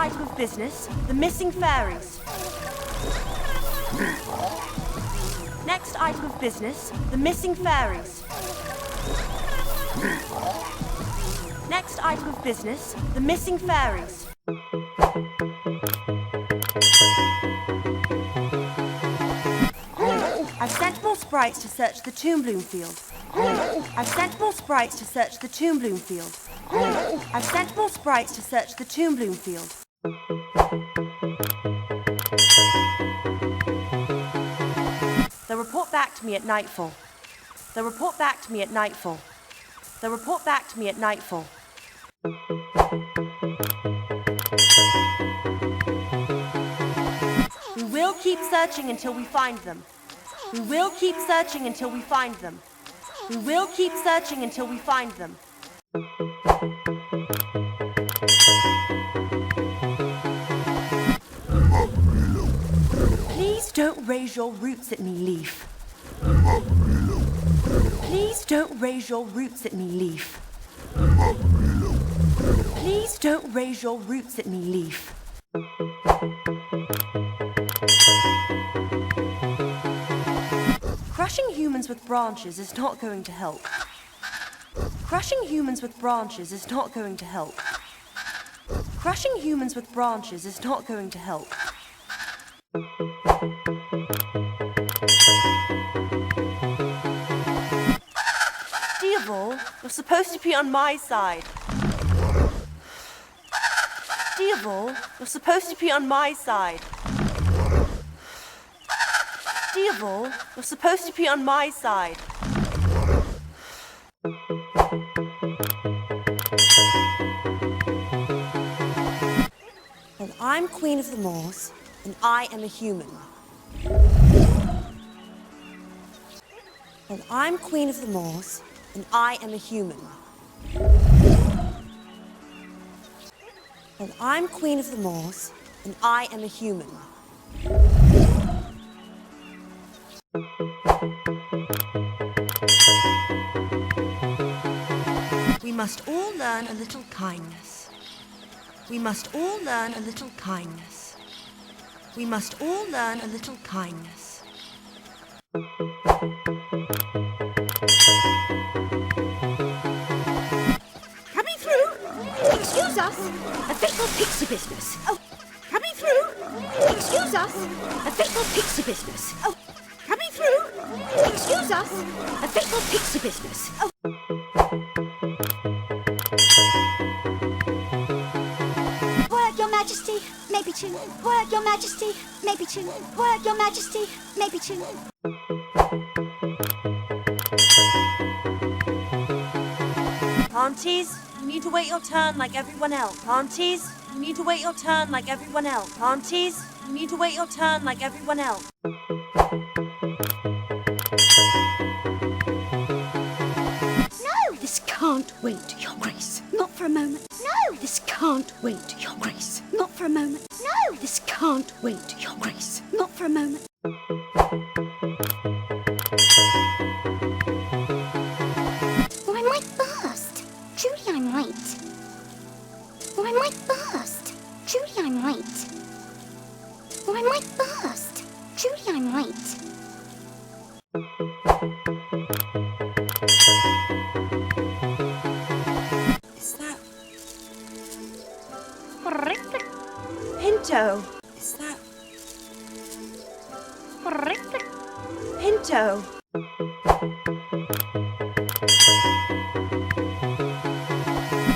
item of business, the missing fairies. Next item of business, the missing fairies. Next item of business, the missing fairies. I've sent more sprites to search the tomb bloom field. I've sent more sprites to search the tomb bloom field. I've sent more sprites to search the tomb bloom field. They'll report back to me at nightfall. They'll report back to me at nightfall. They'll report back to me at nightfall. We will keep searching until we find them. We will keep searching until we find them. We will keep searching until we find them. Please don't raise your roots at me, leaf. Please don't raise your roots at me, leaf. Please don't raise your roots at me, leaf. Crushing humans with branches is not going to help. Crushing humans with branches is not going to help. Crushing humans with branches is not going to help. Diavol, you're supposed to be on my side. Diavol, you're supposed to be on my side. Diavol, you're supposed to be on my side. Well, I'm Queen of the Moors, and I am a human. Well, I'm Queen of the Moors, and I am a human. Well, I'm Queen of the Moors, and I am a human. We must all learn a little kindness. We must all learn a little kindness. We must all learn a little kindness. Coming through! Excuse us! A fatal pixie business. Oh, coming through! Excuse us! A fatal pixie business. Oh, coming through! Excuse us! A fatal pixie business. Oh. Word, Your Majesty, maybe two. Word, Your Majesty, maybe two. Word, Your Majesty, maybe two. Aunties, you need to wait your turn like everyone else. Aunties, you need to wait your turn like everyone else. Aunties, you need to wait your turn like everyone else. No! This can't wait, Your Grace. Not for a moment. No! This can't wait, Your Grace. Not for a moment. No! This can't wait, Your Grace. Not for a moment. Or I might burst. Truly, I'm right. Or I might burst. Truly, I'm right. Or I might burst. Truly, I'm right. Is that Pinto? Is that Pinto?